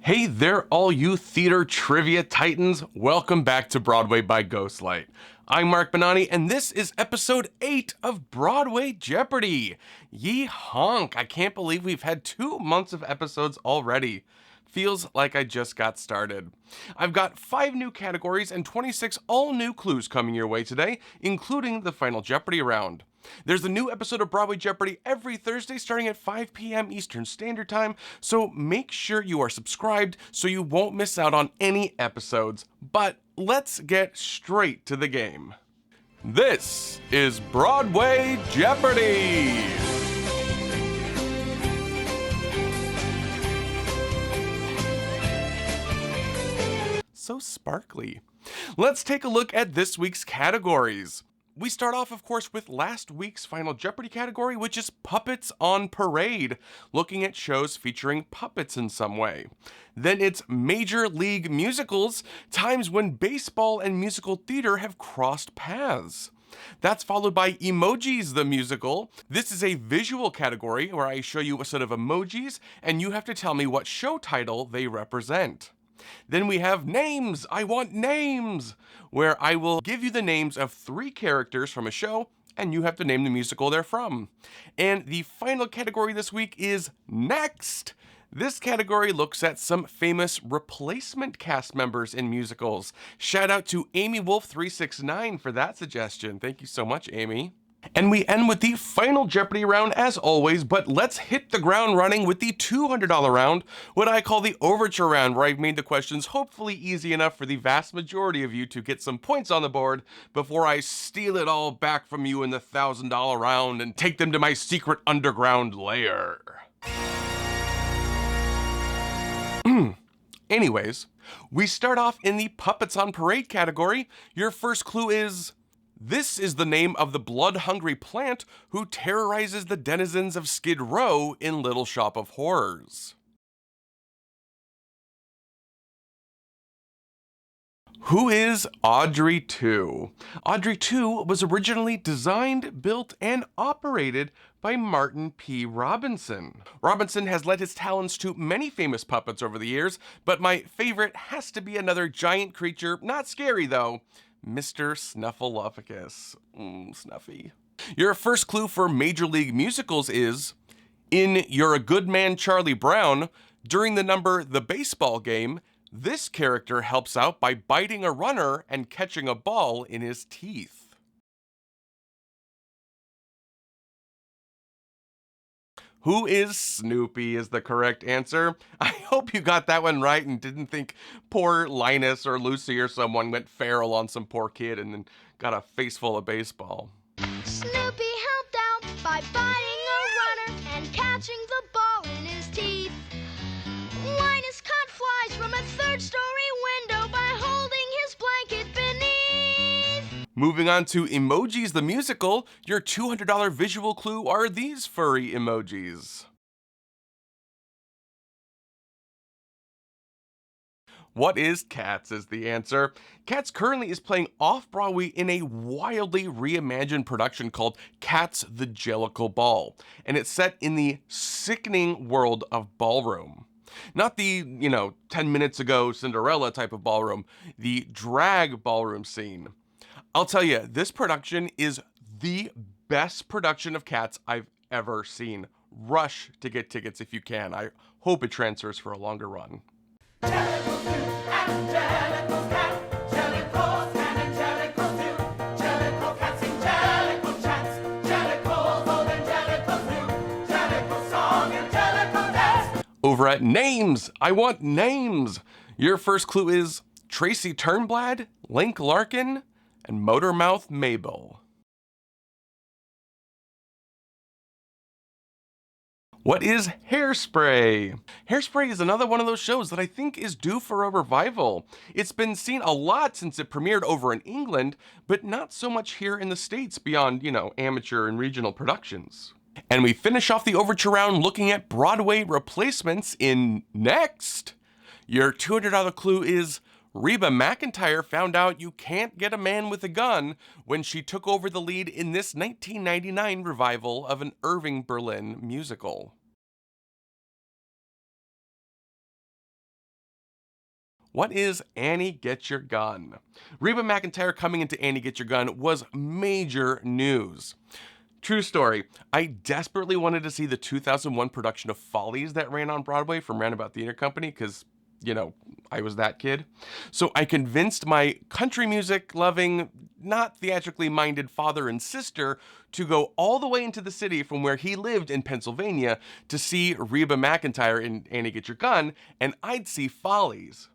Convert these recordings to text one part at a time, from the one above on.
Hey there, all you theater trivia titans. Welcome back to Broadway by Ghostlight. I'm Mark Bonanni, and this is episode 8 of Broadway Jeopardy. Yee honk, I can't believe we've had 2 months of episodes already. Feels like I just got started. I've got 5 new categories and 26 all-new clues coming your way today, including the final Jeopardy round. There's a new episode of Broadway Jeopardy every Thursday starting at 5 p.m. Eastern Standard Time, so make sure you are subscribed so you won't miss out on any episodes. But let's get straight to the game. This is Broadway Jeopardy! So sparkly. Let's take a look at this week's categories. We start off, of course, with last week's final Jeopardy category, which is Puppets on Parade, looking at shows featuring puppets in some way. Then it's Major League Musicals, times when baseball and musical theater have crossed paths. That's followed by Emojis the Musical. This is a visual category where I show you a set of emojis, and you have to tell me what show title they represent. Then we have Names, I Want Names, where I will give you the names of 3 characters from a show, and you have to name the musical they're from. And the final category this week is Next. This category looks at some famous replacement cast members in musicals. Shout out to Amy Wolf 369 for that suggestion. Thank you so much, Amy. And we end with the final Jeopardy round as always, but let's hit the ground running with the $200 round, what I call the overture round, where I've made the questions hopefully easy enough for the vast majority of you to get some points on the board before I steal it all back from you in the $1,000 round and take them to my secret underground lair. Anyways, we start off in the Puppets on Parade category. Your first clue is: this is the name of the blood-hungry plant who terrorizes the denizens of Skid Row in Little Shop of Horrors. Who is Audrey 2? Audrey 2 was originally designed, built, and operated by Martin P. Robinson. Robinson has lent his talents to many famous puppets over the years, but my favorite has to be another giant creature, not scary though, Mr. Snuffleupagus. Snuffy. Your first clue for Major League Musicals is: in You're a Good Man, Charlie Brown, during the number The Baseball Game, this character helps out by biting a runner and catching a ball in his teeth. Who is Snoopy is the correct answer. I hope you got that one right and didn't think poor Linus or Lucy or someone went feral on some poor kid and then got a face full of baseball. Snoopy helped out by biting a runner and catching the ball in his teeth. Linus caught flies from a 3rd-story window by holding his blanket beneath. Moving on to Emojis the Musical, your $200 visual clue are these furry emojis. What is Cats is the answer. Cats currently is playing off-Broadway in a wildly reimagined production called Cats the Jellicle Ball, and it's set in the sickening world of ballroom. Not the, 10 minutes ago Cinderella type of ballroom, the drag ballroom scene. I'll tell you, this production is the best production of Cats I've ever seen. Rush to get tickets if you can. I hope it transfers for a longer run. Over at Names, I Want Names. Your first clue is Tracy Turnblad, Link Larkin, and Motormouth Mabel. What is Hairspray? Hairspray is another one of those shows that I think is due for a revival. It's been seen a lot since it premiered over in England, but not so much here in the States beyond, amateur and regional productions. And we finish off the overture round looking at Broadway replacements in Next. Your $200 clue is Reba McEntire found out you can't get a man with a gun when she took over the lead in this 1999 revival of an Irving Berlin musical. What is Annie Get Your Gun? Reba McEntire coming into Annie Get Your Gun was major news. True story, I desperately wanted to see the 2001 production of Follies that ran on Broadway from Roundabout Theater Company because, you know, I was that kid. So I convinced my country music loving, not theatrically minded father and sister to go all the way into the city from where he lived in Pennsylvania to see Reba McEntire in Annie Get Your Gun, and I'd see Follies.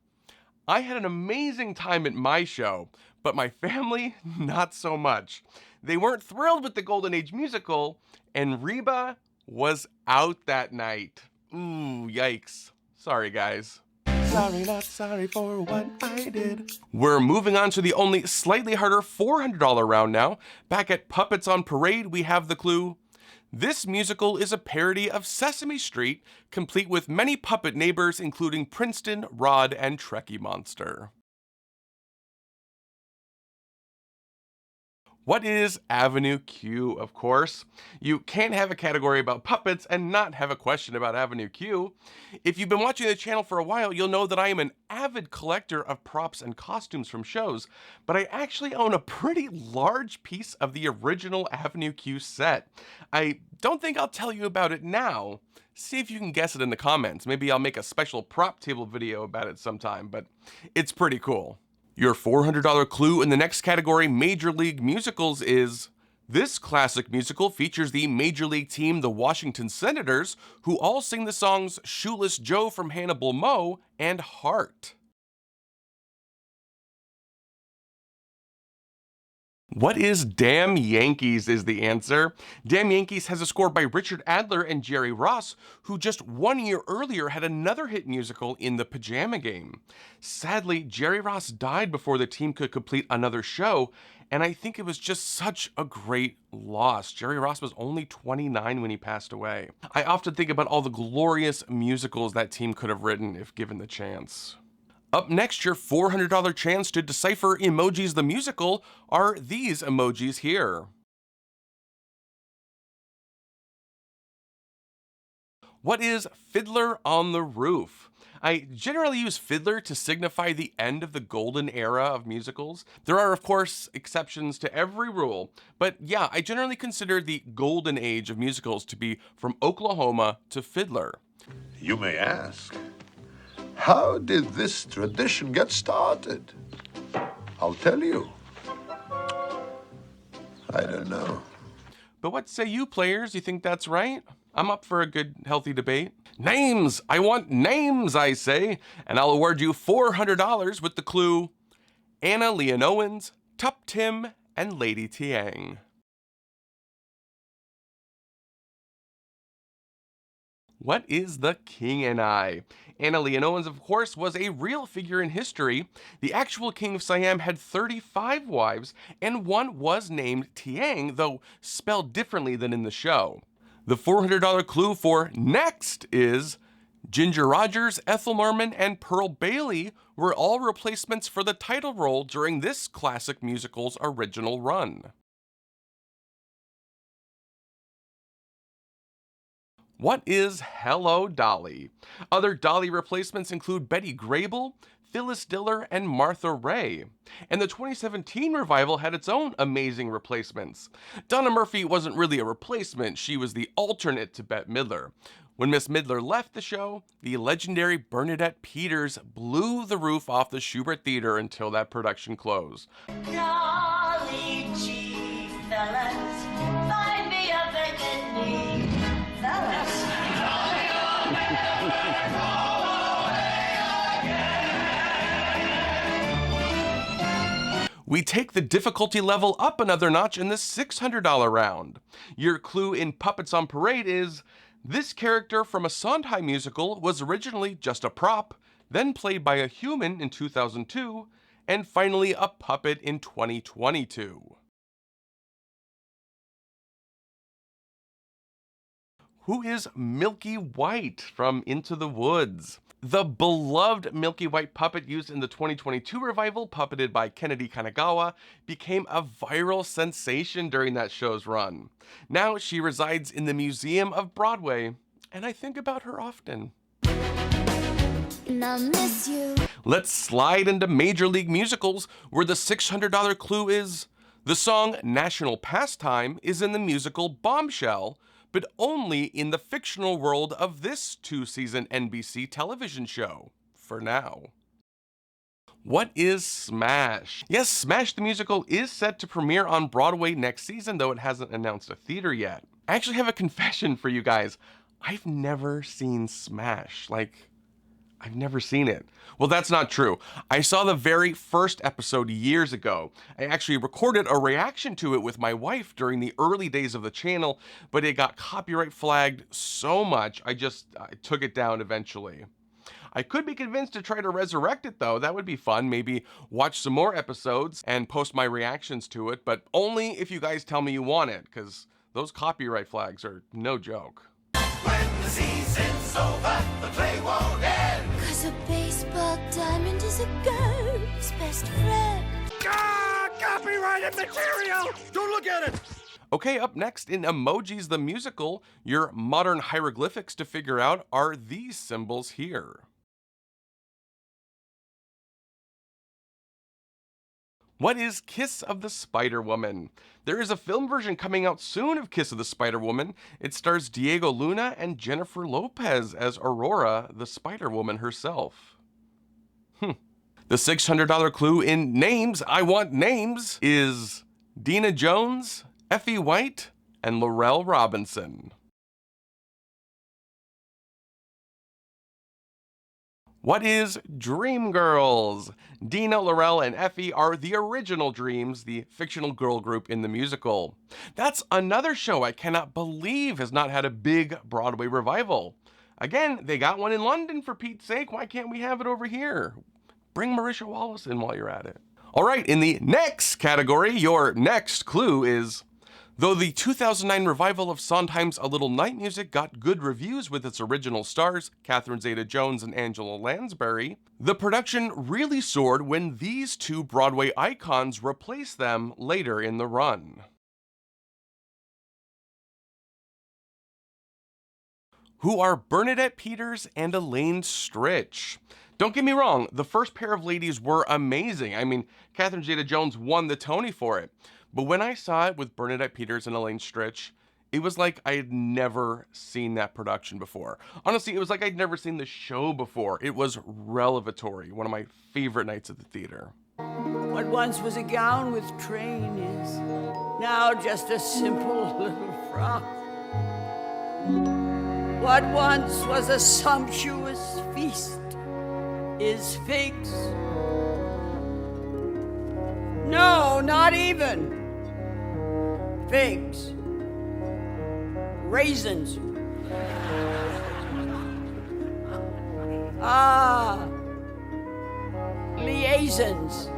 I had an amazing time at my show, but my family, not so much. They weren't thrilled with the Golden Age musical, and Reba was out that night. Ooh, yikes. Sorry, guys. Sorry, not sorry for what I did. We're moving on to the only slightly harder $400 round now. Back at Puppets on Parade, we have the clue. This musical is a parody of Sesame Street, complete with many puppet neighbors, including Princeton, Rod, and Trekkie Monster. What is Avenue Q, of course? You can't have a category about puppets and not have a question about Avenue Q. If you've been watching the channel for a while, you'll know that I am an avid collector of props and costumes from shows, but I actually own a pretty large piece of the original Avenue Q set. I don't think I'll tell you about it now. See if you can guess it in the comments. Maybe I'll make a special prop table video about it sometime, but it's pretty cool. Your $400 clue in the next category, Major League Musicals, is this classic musical features the Major League team, the Washington Senators, who all sing the songs Shoeless Joe from Hannibal Moe and Heart. What is Damn Yankees is the answer. Damn Yankees has a score by Richard Adler and Jerry Ross, who just 1 year earlier had another hit musical in The Pajama Game. Sadly, Jerry Ross died before the team could complete another show, and I think it was just such a great loss. Jerry Ross was only 29 when he passed away. I often think about all the glorious musicals that team could have written if given the chance. Up next, your $400 chance to decipher Emojis the Musical are these emojis here. What is Fiddler on the Roof? I generally use Fiddler to signify the end of the golden era of musicals. There are, of course, exceptions to every rule, but yeah, I generally consider the golden age of musicals to be from Oklahoma to Fiddler. You may ask, how did this tradition get started? I'll tell you. I don't know. But what say you, players? You think that's right? I'm up for a good, healthy debate. Names! I want names, I say, and I'll award you $400 with the clue Anna Leonowens, Tup Tim, and Lady Tiang. What is The King and I? Anna Leonowens, of course, was a real figure in history. The actual King of Siam had 35 wives, and one was named Tiang, though spelled differently than in the show. The $400 clue for next is Ginger Rogers, Ethel Merman, and Pearl Bailey were all replacements for the title role during this classic musical's original run. What is Hello, Dolly? Other Dolly replacements include Betty Grable, Phyllis Diller, and Martha Raye. And the 2017 revival had its own amazing replacements. Donna Murphy wasn't really a replacement, she was the alternate to Bette Midler. When Miss Midler left the show, the legendary Bernadette Peters blew the roof off the Schubert Theater until that production closed. Golly gee, fellas, find me a bended knee. Fellas. We take the difficulty level up another notch in the $600 round. Your clue in Puppets on Parade is, this character from a Sondheim musical was originally just a prop, then played by a human in 2002, and finally a puppet in 2022. Who is Milky White from Into the Woods? The beloved Milky White puppet used in the 2022 revival, puppeted by Kennedy Kanagawa, became a viral sensation during that show's run. Now she resides in the Museum of Broadway, and I think about her often. and I miss you. Let's slide into Major League Musicals, where the $600 clue is the song National Pastime is in the musical Bombshell, but only in the fictional world of this 2-season NBC television show, for now. What is Smash? Yes, Smash the Musical is set to premiere on Broadway next season, though it hasn't announced a theater yet. I actually have a confession for you guys. I've never seen Smash. I've never seen it. Well, that's not true. I saw the very first episode years ago. I actually recorded a reaction to it with my wife during the early days of the channel, but it got copyright flagged so much, I took it down eventually. I could be convinced to try to resurrect it though. That would be fun. Maybe watch some more episodes and post my reactions to it, but only if you guys tell me you want it, because those copyright flags are no joke. When the season's over, the play won't end. 'Cause a baseball diamond is a girl's best friend. Ah, copyrighted material! Don't look at it! Okay, up next in Emojis the Musical, your modern hieroglyphics to figure out are these symbols here. What is Kiss of the Spider-Woman? There is a film version coming out soon of Kiss of the Spider-Woman. It stars Diego Luna and Jennifer Lopez as Aurora, the Spider-Woman herself. The $600 clue in Names, I Want Names, is Dina Jones, Effie White, and Laurel Robinson. What is Dreamgirls? Dina, Laurel, and Effie are the original Dreams, the fictional girl group in the musical. That's another show I cannot believe has not had a big Broadway revival. Again, they got one in London for Pete's sake, why can't we have it over here? Bring Marisha Wallace in while you're at it. All right, in the next category, your next clue is, though the 2009 revival of Sondheim's A Little Night Music got good reviews with its original stars, Catherine Zeta-Jones and Angela Lansbury, the production really soared when these two Broadway icons replaced them later in the run. Who are Bernadette Peters and Elaine Stritch? Don't get me wrong, the first pair of ladies were amazing. I mean, Catherine Zeta-Jones won the Tony for it. But when I saw it with Bernadette Peters and Elaine Stritch, it was like I had never seen that production before. Honestly, it was like I'd never seen the show before. It was revelatory, one of my favorite nights at the theater. What once was a gown with train is now just a simple little frock. What once was a sumptuous feast is figs. No, not even. Figs. Raisins. Ah, liaisons.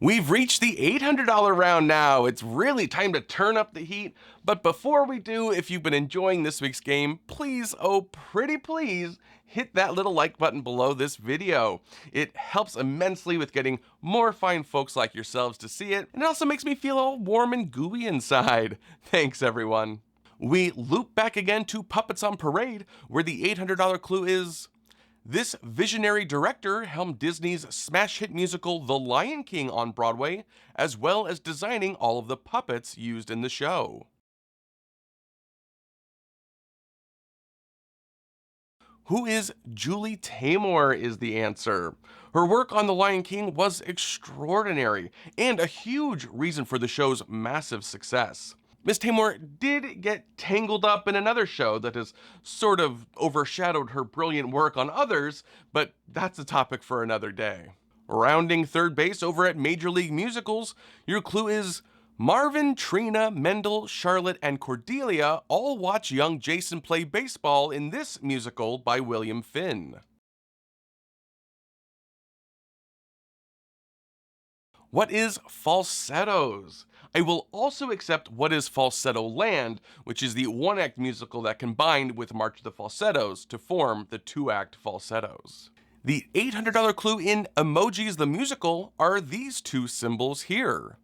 We've reached the $800 round now. It's really time to turn up the heat. But before we do, if you've been enjoying this week's game, please, oh pretty please, hit that little like button below this video. It helps immensely with getting more fine folks like yourselves to see it, and it also makes me feel all warm and gooey inside. Thanks, everyone. We loop back again to Puppets on Parade, where the $800 clue is, this visionary director helmed Disney's smash hit musical The Lion King on Broadway, as well as designing all of the puppets used in the show. Who is Julie Taymor is the answer. Her work on The Lion King was extraordinary, and a huge reason for the show's massive success. Miss Taymor did get tangled up in another show that has sort of overshadowed her brilliant work on others, but that's a topic for another day. Rounding third base over at Major League Musicals, your clue is Marvin, Trina, Mendel, Charlotte, and Cordelia all watch young Jason play baseball in this musical by William Finn. What is falsettos? I will also accept What is Falsetto Land, which is the one-act musical that combined with March of the Falsettos to form the two-act falsettos. The $800 clue in Emojis the Musical are these two symbols here.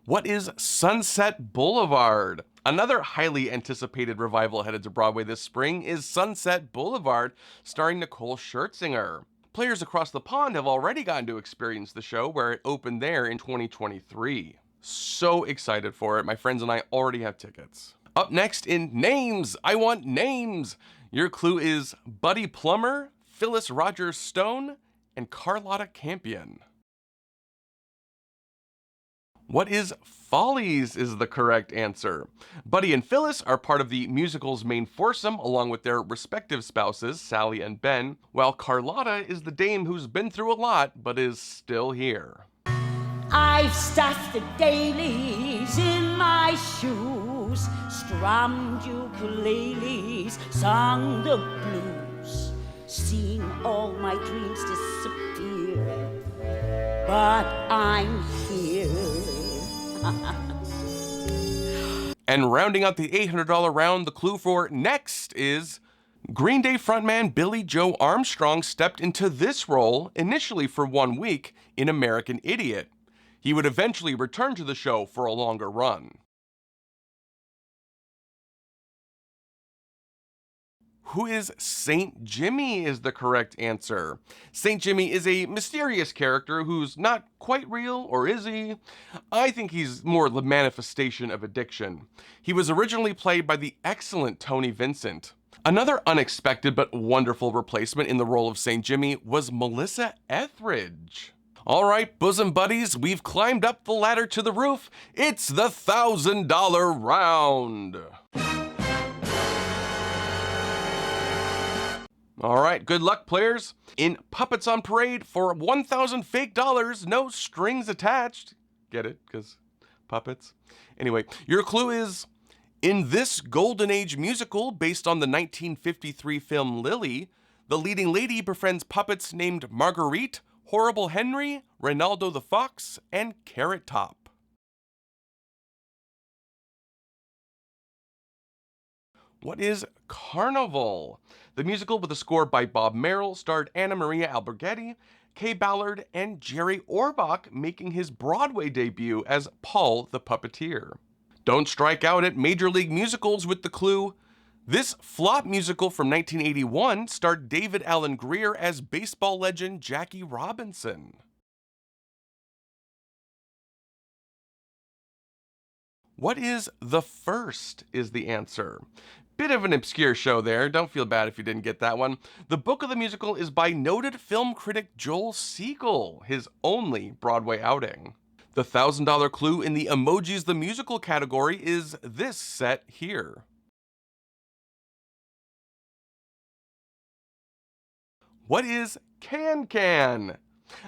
What is Sunset Boulevard? Another highly anticipated revival headed to Broadway this spring is Sunset Boulevard, starring Nicole Scherzinger. Players across the pond have already gotten to experience the show where it opened there in 2023. So excited for it. My friends and I already have tickets. Up next in Names, I Want Names. Your clue is Buddy Plummer, Phyllis Rogers Stone, and Carlotta Campion. What is Follies is the correct answer. Buddy and Phyllis are part of the musical's main foursome along with their respective spouses, Sally and Ben, while Carlotta is the dame who's been through a lot but is still here. I've stuffed the dailies in my shoes, strummed ukuleles, sung the blues, seen all my dreams disappear, but I'm here. And rounding out the $800 round, the clue for next is Green Day frontman Billy Joe Armstrong stepped into this role initially for 1 week in American Idiot. He would eventually return to the show for a longer run. Who is Saint Jimmy is the correct answer. Saint Jimmy is a mysterious character who's not quite real, or is he? I think he's more the manifestation of addiction. He was originally played by the excellent Tony Vincent. Another unexpected but wonderful replacement in the role of Saint Jimmy was Melissa Etheridge. All right, bosom buddies, we've climbed up the ladder to the roof. It's the $1,000 round. All right, good luck, players. In Puppets on Parade, for 1,000 fake dollars, no strings attached. Get it? Because puppets. Anyway, your clue is, in this Golden Age musical based on the 1953 film Lily, the leading lady befriends puppets named Marguerite, Horrible Henry, Reynaldo the Fox, and Carrot Top. What is Carnival? The musical, with a score by Bob Merrill, starred Anna Maria Alberghetti, Kay Ballard, and Jerry Orbach, making his Broadway debut as Paul the Puppeteer. Don't strike out at Major League Musicals with the clue. This flop musical from 1981 starred David Alan Grier as baseball legend Jackie Robinson. What is The First is the answer. Bit of an obscure show there, don't feel bad if you didn't get that one. The book of the musical is by noted film critic Joel Siegel, his only Broadway outing. The $1,000 clue in the Emojis the Musical category is this set here. What is Can-Can?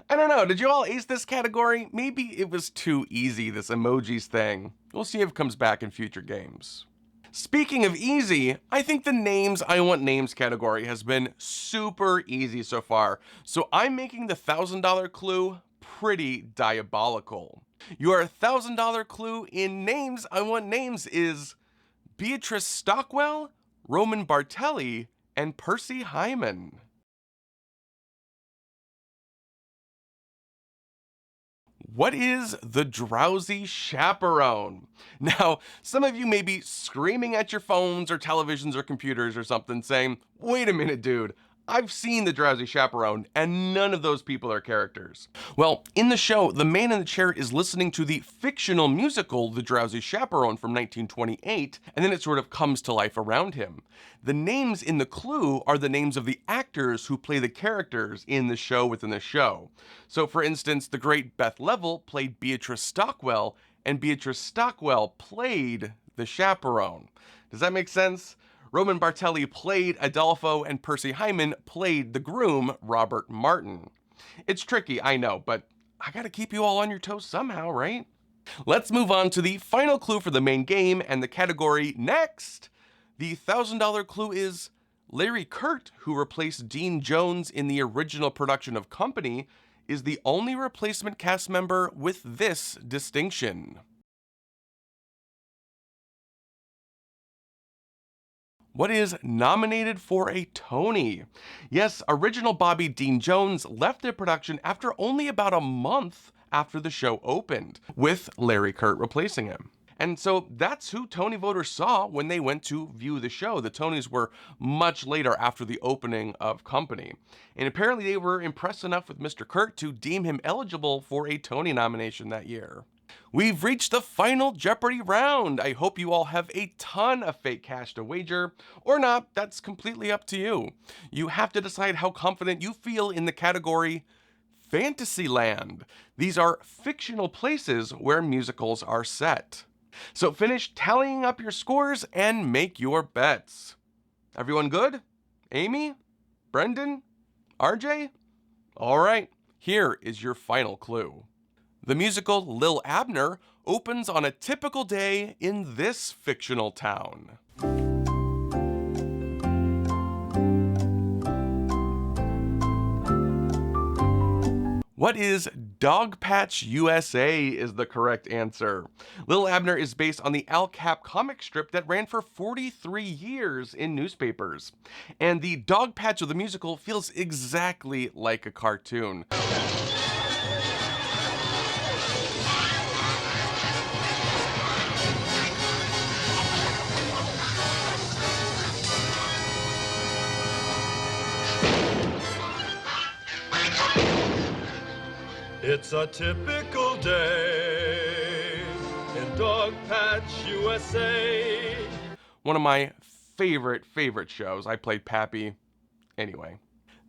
I don't know, did you all ace this category? Maybe it was too easy, this emojis thing. We'll see if it comes back in future games. Speaking of easy, I think the Names I Want Names category has been super easy so far, so I'm making the $1,000 clue pretty diabolical. Your $1,000 clue in Names I Want Names is Beatrice Stockwell, Roman Bartelli, and Percy Hyman. What is the Drowsy Chaperone? Now, some of you may be screaming at your phones or televisions or computers or something saying, wait a minute, dude, I've seen the Drowsy Chaperone, and none of those people are characters. Well, in the show, the man in the chair is listening to the fictional musical The Drowsy Chaperone from 1928, and then it sort of comes to life around him. The names in the clue are the names of the actors who play the characters in the show within the show. So for instance, the great Beth Level played Beatrice Stockwell, and Beatrice Stockwell played the chaperone. Does that make sense? Roman Bartelli played Adolfo, and Percy Hyman played the groom, Robert Martin. It's tricky, I know, but I gotta keep you all on your toes somehow, right? Let's move on to the final clue for the main game and the category next. The $1,000 clue is Larry Kurt, who replaced Dean Jones in the original production of Company, is the only replacement cast member with this distinction. What is nominated for a Tony? Yes, original Bobby Dean Jones left the production after only about a month after the show opened, with Larry Kurt replacing him. And so that's who Tony voters saw when they went to view the show. The Tonys were much later after the opening of Company. And apparently they were impressed enough with Mr. Kurt to deem him eligible for a Tony nomination that year. We've reached the final Jeopardy round. I hope you all have a ton of fake cash to wager, or not, that's completely up to you. You have to decide how confident you feel in the category Fantasyland. These are fictional places where musicals are set. So finish tallying up your scores and make your bets. Everyone good? Amy? Brendan? RJ? All right, here is your final clue. The musical Lil Abner opens on a typical day in this fictional town. What is Dogpatch USA is the correct answer. Lil Abner is based on the Al Cap comic strip that ran for 43 years in newspapers. And the Dogpatch of the musical feels exactly like a cartoon. It's a typical day in Dogpatch, USA. One of my favorite shows. I played Pappy. Anyway.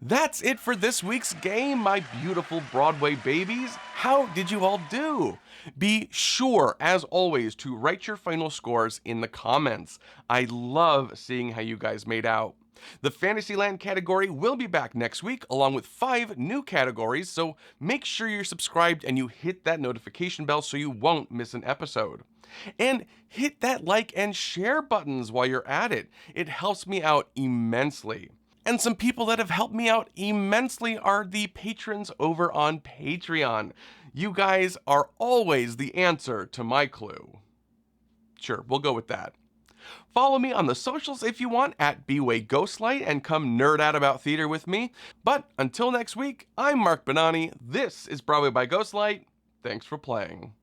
That's it for this week's game, my beautiful Broadway babies. How did you all do? Be sure, as always, to write your final scores in the comments. I love seeing how you guys made out. The Fantasyland category will be back next week, along with 5 new categories, so make sure you're subscribed and you hit that notification bell so you won't miss an episode. And hit that like and share buttons while you're at it. It helps me out immensely. And some people that have helped me out immensely are the patrons over on Patreon. You guys are always the answer to my clue. Sure, we'll go with that. Follow me on the socials if you want at Ghostlight and come nerd out about theater with me. But until next week, I'm Mark Bonanni. This is Broadway by Ghostlight. Thanks for playing.